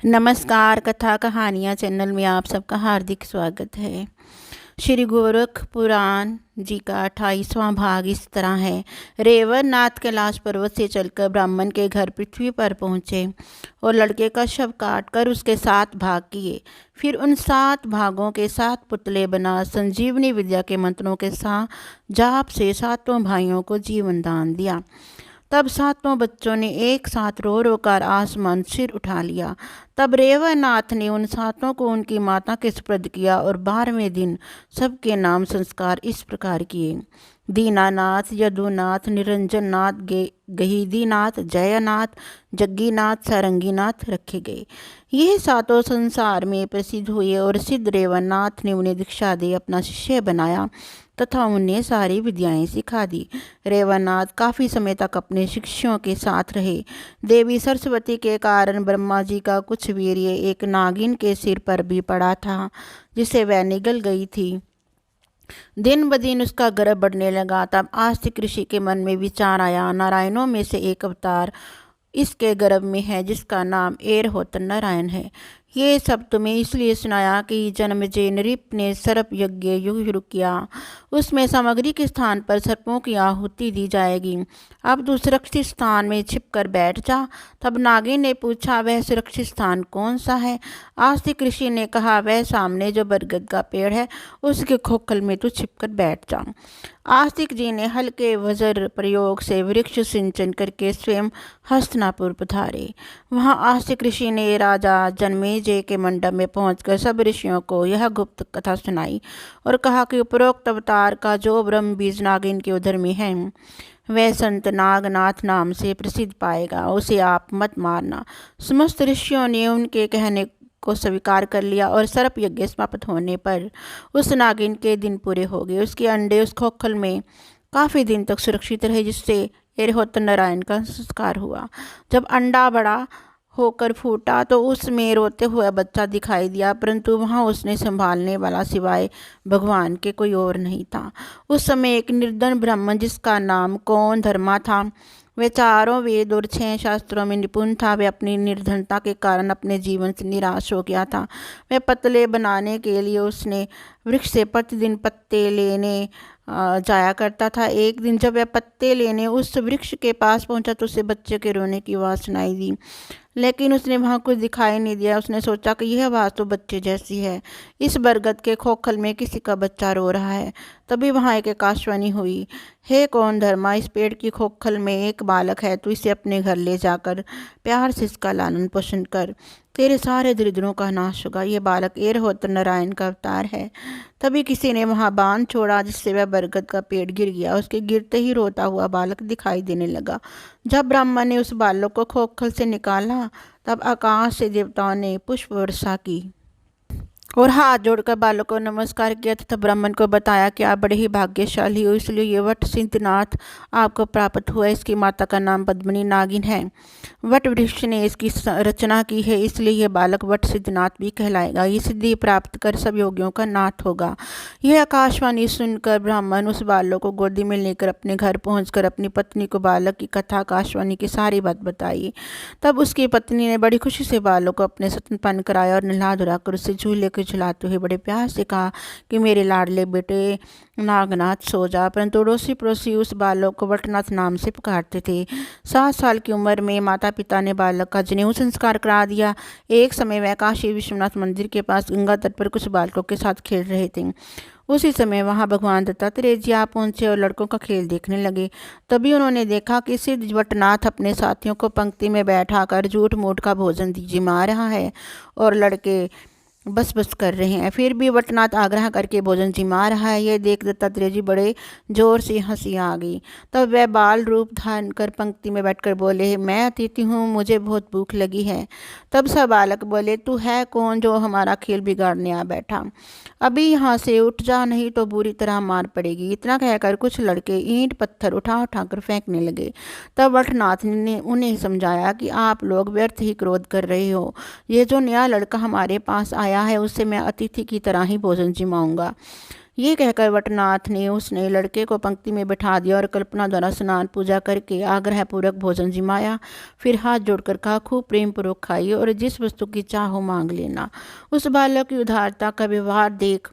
नमस्कार। कथा कहानियाँ चैनल में आप सबका हार्दिक स्वागत है। श्री गोरख पुराण जी का 28वां भाग इस तरह है। रेवत नाथ कैलाश पर्वत से चलकर ब्राह्मण के घर पृथ्वी पर पहुँचे और लड़के का शव काटकर उसके 7 भाग किए। फिर उन 7 भागों के 7 पुतले बना संजीवनी विद्या के मंत्रों के साथ जाप से 7 भाइयों को जीवन दान दिया। तब 7 बच्चों ने एक साथ रो रो कर आसमान सिर उठा लिया। तब रेवतनाथ ने उन 7 को उनकी माता के सुपुर्द किया और 12वें दिन सबके नाम संस्कार इस प्रकार किए। दीनानाथ, यदुनाथ, निरंजननाथ, गहीदीनाथ, जयनाथ, जग्गीनाथ, सारंगीनाथ रखे गए। ये 7 संसार में प्रसिद्ध हुए और सिद्ध रेवतनाथ ने उन्हें दीक्षा दे अपना शिष्य बनाया तथा उन्हें सारी विद्याएं सिखा दी। रेवतनाथ काफ़ी समय तक अपने शिष्यों के साथ रहे। देवी सरस्वती के कारण ब्रह्मा जी का कुछ वीर्य एक नागिन के सिर पर भी पड़ा था, जिसे वह निगल गई थी। दिन ब दिन उसका गर्भ बढ़ने लगा। तब आस्तिक ऋषि के मन में विचार आया, नारायणों में से एक अवतार इसके गर्भ में है जिसका नाम एरहोतन नारायण है। ये सब तुम्हें इसलिए सुनाया कि जन्मेजय नृप ने सर्प यज्ञ शुरू किया। उसमें सामग्री के स्थान पर सर्पों की आहुति दी जाएगी। अब तू सुरक्षित स्थान में छिपकर बैठ जा। तब नागिन ने पूछा, वह सुरक्षित स्थान कौन सा है? आस्तिक ऋषि ने कहा, वह सामने जो बरगद का पेड़ है उसके खोखल में तू छिपकर बैठ जा। आस्तिक जी ने हल्के वज्र प्रयोग से वृक्ष सिंचन करके स्वयं हस्तिनापुर पधारे। वहां आस्तिक ऋषि ने राजा जन्मेजय के मंडप में पहुंचकर सब ऋषियों को यह गुप्त कथा सुनाई और कहा कि उपरोक्त अवतार का जो ब्रह्म बीज नागिन के उदर में है वह संत नागनाथ नाम से प्रसिद्ध पाएगा, उसे आप मत मारना। समस्त ऋषियों ने उनके कहने को स्वीकार कर लिया और सर्प यज्ञ समाप्त होने पर उस नागिन के दिन पूरे हो गए। उसके अंडे उस खोखल में काफ़ी दिन तक सुरक्षित रहे, जिससे एरहोतन नारायण का संस्कार हुआ। जब अंडा बड़ा होकर फूटा तो उसमें रोते हुए बच्चा दिखाई दिया, परंतु वहाँ उसने संभालने वाला सिवाय भगवान के कोई और नहीं था। उस समय एक निर्धन ब्राह्मण जिसका नाम कौन धर्मा था, वह 4 वेद और 6 शास्त्रों में निपुण था। वह अपनी निर्धनता के कारण अपने जीवन से निराश हो गया था। वह पतले बनाने के लिए उसने वृक्ष से प्रतिदिन पत्ते लेने जाया करता था। एक दिन जब वह पत्ते लेने उस वृक्ष के पास पहुंचा तो उसे बच्चे के रोने की आवाज़ सुनाई दी, लेकिन उसने वहाँ कुछ दिखाई नहीं दिया। उसने सोचा कि यह आवाज़ तो बच्चे जैसी है, इस बरगद के खोखल में किसी का बच्चा रो रहा है। तभी वहाँ एक आकाशवाणी हुई, हे कौन धर्मा, इस पेड़ की खोखल में एक बालक है, तू इसे अपने घर ले जाकर प्यार से इसका लालन पोषण कर, तेरे सारे दरिद्रों का नाश होगा। ये बालक एरहोतन नारायण का अवतार है। तभी किसी ने वहाँ बांध छोड़ा, जिससे वह बरगद का पेड़ गिर गया। उसके गिरते ही रोता हुआ बालक दिखाई देने लगा। जब ब्राह्मण ने उस बालक को खोखल से निकाला तब आकाश से देवताओं ने पुष्प वर्षा की और हाथ जोड़कर बालक को नमस्कार किया तथा ब्राह्मण को बताया कि आप बड़े ही भाग्यशाली हो, इसलिए ये वट सिद्धनाथ आपको प्राप्त हुआ। इसकी माता का नाम पद्मिनी नागिन है। वट वृक्ष ने इसकी रचना की है, इसलिए यह बालक वट सिद्धनाथ भी कहलाएगा। ये सिद्धि प्राप्त कर सब योगियों का नाथ होगा। यह आकाशवाणी सुनकर ब्राह्मण उस बालक को गोदी में लेकर अपने घर पहुंचकर अपनी पत्नी को बालक की कथा आकाशवाणी की सारी बात बताई। तब उसकी पत्नी ने बड़ी खुशी से बालक को अपने स्तनपान कराया और नहला धुलाकर उससे झूले को झुलाते हुए बड़े प्यार से कहा कि मेरे लाडले बेटे नागनाथ सो जा। परंतु अड़ोसी पड़ोसी उस बालक को वटनाथ नाम से पुकारते थे। 7 साल की उम्र में माता पिता ने बालक का जनेऊ संस्कार करा दिया। एक समय वह काशी विश्वनाथ मंदिर के पास गंगा तट पर कुछ बालकों के साथ खेल रहे थे। उसी समय वहां भगवान दत्तात्रेय जी आ पहुंचे और लड़कों का खेल देखने लगे। तभी उन्होंने देखा कि सिद्ध वटनाथ अपने साथियों को पंक्ति में बैठा कर झूठ मूठ का भोजन जिमा रहा है और लड़के बस बस कर रहे हैं। फिर भी वटनाथ आग्रह करके भोजन जिमा रहा है। यह देख दत्तात्रेय जी बड़े जोर से हंसी आ गई। तब वह बाल रूप धारण कर पंक्ति में बैठकर बोले, मैं अतिथि हूँ, मुझे बहुत भूख लगी है। तब सब बालक बोले, तू है कौन जो हमारा खेल बिगाड़ने आ बैठा? अभी यहाँ से उठ जा, नहीं तो बुरी तरह मार पड़ेगी। इतना कहकर कुछ लड़के ईंट पत्थर उठा उठा कर फेंकने लगे। तब वटनाथ ने उन्हें समझाया कि आप लोग व्यर्थ ही क्रोध कर रहे हो। ये जो नया लड़का हमारे पास आया है उससे मैं अतिथि की तरह ही भोजन जिमाऊंगा। ये कहकर वटनाथ ने उसने लड़के को पंक्ति में बैठा दिया और कल्पना द्वारा स्नान पूजा करके आग्रहपूर्वक भोजन जिमाया। फिर हाथ जोड़कर कहा, खूब प्रेम पूर्वक खाइए और जिस वस्तु की चाह हो मांग लेना। उस बालक की उदारता का व्यवहार देख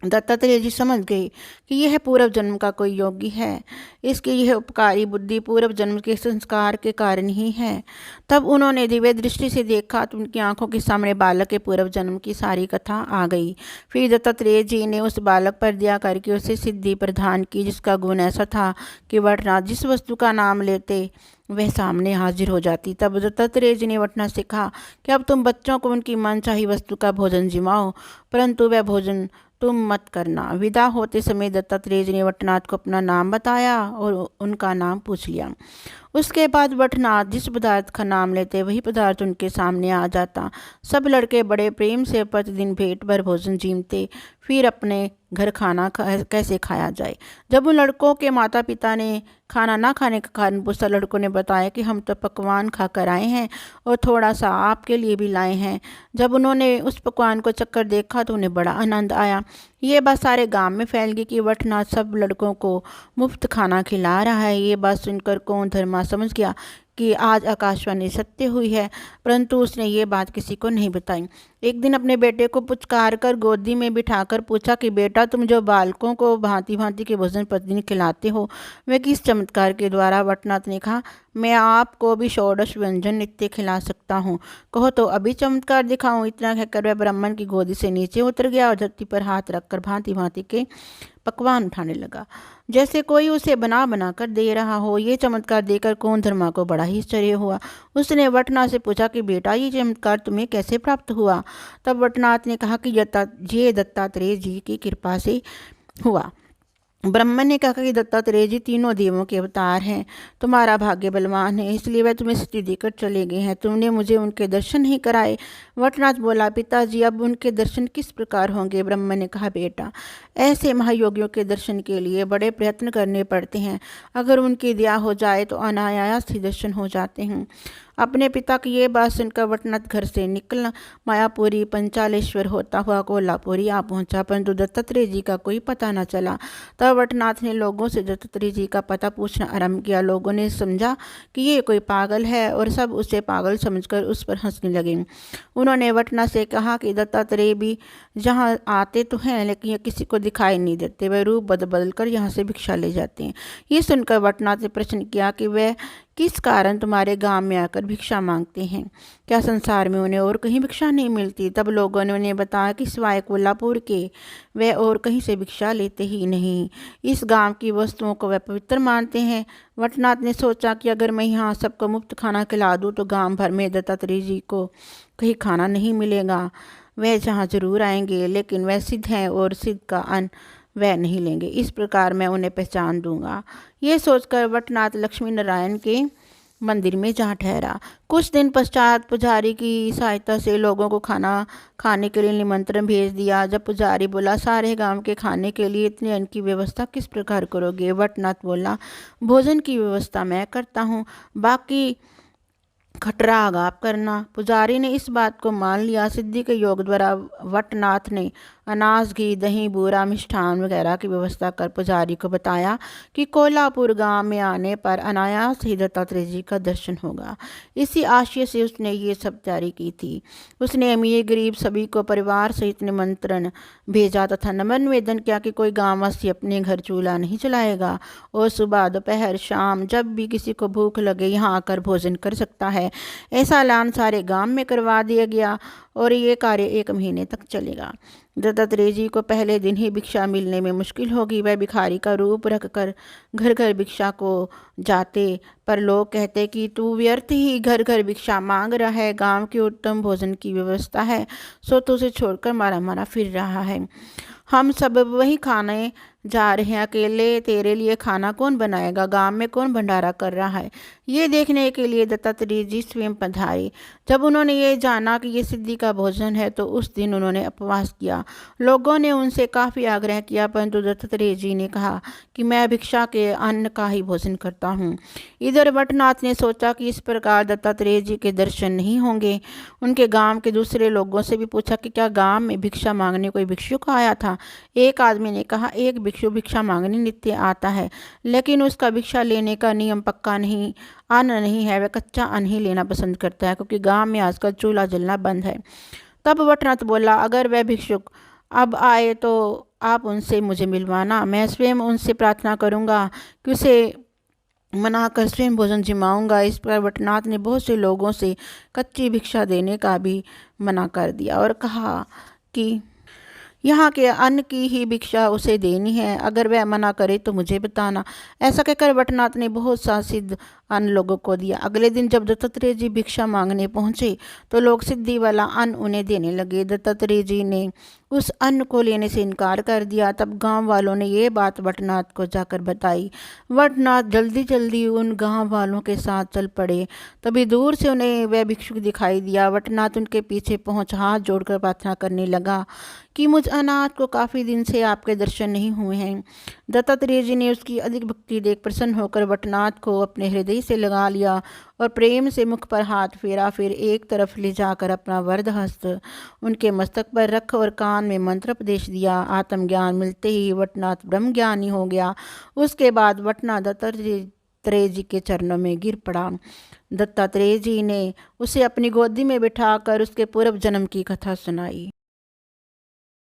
दत्तात्रेय जी समझ गए कि यह पूर्व जन्म का कोई योगी है। इसकी यह उपकारी बुद्धि पूर्व जन्म के संस्कार के कारण ही है। तब उन्होंने दिव्य दृष्टि से देखा तो उनकी आंखों के सामने बालक के पूर्व जन्म की सारी कथा आ गई। फिर दत्तात्रेय जी ने उस बालक पर दया करके उसे सिद्धि प्रदान की, जिसका गुण ऐसा था कि वटनाथ जिस वस्तु का नाम लेते वह सामने हाजिर हो जाती। तब दत्तात्रेय जी ने वटनाथ से कहा कि अब तुम बच्चों को उनकी मनचाही वस्तु का भोजन जिमाओ, परंतु वह भोजन तुम मत करना। विदा होते समय दत्तात्रेय जी ने वटनाथ को अपना नाम बताया और उनका नाम पूछ लिया। उसके बाद वटनाथ जिस पदार्थ का नाम लेते वही पदार्थ उनके सामने आ जाता। सब लड़के बड़े प्रेम से प्रतिदिन पेट भर भोजन जीमते। फिर अपने घर खाना कैसे खाया जाए। जब उन लड़कों के माता पिता ने खाना ना खाने का कारण पूछा, लड़कों ने बताया कि हम तो पकवान खाकर आए हैं और थोड़ा सा आपके लिए भी लाए हैं। जब उन्होंने उस पकवान को चखकर देखा तो उन्हें बड़ा आनंद आया। ये बात सारे गांव में फैल गई कि वटनाथ सब लड़कों को मुफ्त खाना खिला रहा है। ये बात सुनकर कौन धर्मा समझ गया कि आज आकाशवाणी सत्य हुई है, परंतु उसने ये बात किसी को नहीं बताई। एक दिन अपने बेटे को पुचकार कर गोदी में बिठाकर पूछा कि बेटा, तुम जो बालकों को भांति भांति के भोजन प्रतिदिन खिलाते हो वे किस चमत्कार के द्वारा? वटनाथ ने कहा, मैं आपको भी षोडश व्यंजन नित्य खिला सकता हूँ। कहो तो अभी चमत्कार दिखाऊं। इतना कहकर वह ब्राह्मण की गोदी से नीचे उतर गया और धरती पर हाथ रखकर भांति भांति के पकवान उठाने लगा, जैसे कोई उसे बना बना कर दे रहा हो। ये चमत्कार देखकर कौन धर्मा को बड़ा ही आश्चर्य हुआ। उसने वटनाथ से पूछा कि बेटा, ये चमत्कार तुम्हें कैसे प्राप्त हुआ? तब वटनाथ ने कहा कि ये दत्तात्रेय जी की कृपा से हुआ। ब्रह्मन ने कहा कि दत्तात्रेय जी तीनों देवों के अवतार हैं। तुम्हारा भाग्य बलवान है, इसलिए वह तुम्हें सिद्धि देकर चले गए हैं। तुमने मुझे उनके दर्शन नहीं कराए। वटनाथ बोला, पिताजी अब उनके दर्शन किस प्रकार होंगे? ब्रह्मन ने कहा, बेटा, ऐसे महायोगियों के दर्शन के लिए बड़े प्रयत्न करने पड़ते हैं। अगर उनकी दया हो जाए तो अनायास ही दर्शन हो जाते हैं। अपने पिता की ये बात सुनकर वटनाथ घर से निकल मायापुरी पंचालेश्वर होता हुआ कोल्हापुरी आ पहुंचा, परंतु दत्तात्रेय जी का कोई पता न चला। तब वटनाथ ने लोगों से दत्तात्रेय जी का पता पूछना आरंभ किया। लोगों ने समझा कि ये कोई पागल है और सब उसे पागल समझकर उस पर हंसने लगे। उन्होंने वटनाथ से कहा कि दत्तात्रेय भी जहाँ आते तो हैं, लेकिन ये किसी को दिखाई नहीं देते। वे रूप बदल बदल कर यहाँ से भिक्षा ले जाते हैं। ये सुनकर वटनाथ ने प्रश्न किया कि वह किस कारण तुम्हारे गांव में आकर भिक्षा मांगते हैं? क्या संसार में उन्हें और कहीं भिक्षा नहीं मिलती? तब लोगों ने उन्हें बताया कि सिवाय कोल्हापुर के वे और कहीं से भिक्षा लेते ही नहीं। इस गांव की वस्तुओं को वे पवित्र मानते हैं। वटनाथ ने सोचा कि अगर मैं यहाँ सबको मुफ्त खाना खिला दूँ तो गांव भर में दत्तात्रेय जी को कहीं खाना नहीं मिलेगा। वह जहाँ जरूर आएंगे, लेकिन वह सिद्ध हैं और सिद्ध का अन्न वह नहीं लेंगे। इस प्रकार मैं उन्हें पहचान दूंगा। ये सोचकर वटनाथ लक्ष्मी नारायण के मंदिर में जा ठहरा। कुछ दिन पश्चात पुजारी की सहायता से लोगों को खाना खाने के लिए निमंत्रण भेज दिया। जब पुजारी बोला, सारे गांव के खाने के लिए इतने अन्न की व्यवस्था किस प्रकार करोगे? वटनाथ बोला, भोजन की व्यवस्था मैं करता हूँ, बाकी खटरा आगाप करना। पुजारी ने इस बात को मान लिया। सिद्धि के योग द्वारा वटनाथ ने अनाज, घी, दही, बूरा, मिष्ठान वगैरह की व्यवस्था कर पुजारी को बताया कि कोल्हापुर गांव में आने पर अनायास ही दत्तात्रेय जी का दर्शन होगा। इसी आशय से उसने ये सब तैयारी की थी। उसने अमीर गरीब सभी को परिवार सहित निमंत्रण भेजा तथा नम्र निवेदन किया कि कोई गांववासी अपने घर चूल्हा नहीं जलाएगा और सुबह, दोपहर, शाम जब भी किसी को भूख लगे यहाँ आकर भोजन कर सकता है। ऐसा ऐलान सारे गांव में करवा दिया गया और ये कार्य 1 महीने तक चलेगा। दत्तात्रेय जी को पहले दिन ही भिक्षा मिलने में मुश्किल होगी। वह भिखारी का रूप रखकर घर घर भिक्षा को जाते, पर लोग कहते कि तू व्यर्थ ही घर घर भिक्षा मांग रहा है। गांव के उत्तम भोजन की व्यवस्था है, सो तो उसे छोड़कर मारा मारा फिर रहा है। हम सब वही खाने जा रहे हैं अकेले, तेरे लिए खाना कौन बनाएगा, गांव में कौन भंडारा कर रहा है। ये देखने के लिए दत्तात्रेय जी स्वयं पधारे। जब उन्होंने ये जाना कि ये सिद्धि का भोजन है तो उस दिन उन्होंने उपवास किया। लोगों ने उनसे काफ़ी आग्रह किया, परंतु दत्तात्रेय जी ने कहा कि मैं भिक्षा के अन्न का ही भोजन करता हूँ। इधर वटनाथ ने सोचा कि इस प्रकार दत्तात्रेय जी के दर्शन नहीं होंगे। उनके गांव के दूसरे लोगों से भी पूछा कि क्या गांव में भिक्षा मांगने कोई भिक्षुक आया था। एक आदमी ने कहा, एक भिक्षु भिक्षा मांगने नित्य आता है, लेकिन उसका भिक्षा लेने का नियम पक्का नहीं, अन्न नहीं है, वह कच्चा अन्न ही लेना पसंद करता है, क्योंकि गांव में आजकल चूल्हा जलना बंद है। तब वटनाथ बोला, अगर वह भिक्षुक अब आए तो आप उनसे मुझे मिलवाना, मैं स्वयं उनसे प्रार्थना करूंगा कि उसे मनाकर स्वयं भोजन जिमाऊंगा। इस पर वटनाथ ने बहुत से लोगों से कच्ची भिक्षा देने का भी मना कर दिया और कहा कि यहाँ के अन्न की ही भिक्षा उसे देनी है, अगर वह मना करे तो मुझे बताना। ऐसा कहकर वटनाथ ने बहुत सा सिद्ध अन्न लोगों को दिया। अगले दिन जब दत्तात्रेय जी भिक्षा मांगने पहुंचे तो लोग सिद्धि वाला अन्न उन्हें देने लगे। दत्तात्रेय जी ने उस अन्न को लेने से इनकार कर दिया। तब गांव वालों ने ये बात वटनाथ को जाकर बताई। वटनाथ जल्दी जल्दी उन गांव वालों के साथ चल पड़े। तभी दूर से उन्हें वह भिक्षुक दिखाई दिया। वटनाथ उनके पीछे पहुंच हाथ जोड़कर प्रार्थना करने लगा कि मुझ अनाथ को काफ़ी दिन से आपके दर्शन नहीं हुए हैं। दत्तात्रेय जी ने उसकी अधिक भक्ति देख प्रसन्न होकर वटनाथ को अपने हृदय से लगा लिया और प्रेम से मुख पर हाथ फेरा, फिर एक तरफ ले जाकर अपना वरद हस्त उनके मस्तक पर रख और कान में मंत्र उपदेश दिया। आत्मज्ञान मिलते ही वटनाथ ब्रह्म ज्ञानी हो गया। उसके बाद वटनाथ दत्तात्रेय जी के चरणों में गिर पड़ा। दत्तात्रेय जी ने उसे अपनी गोदी में बिठाकर उसके पूर्व जन्म की कथा सुनाई।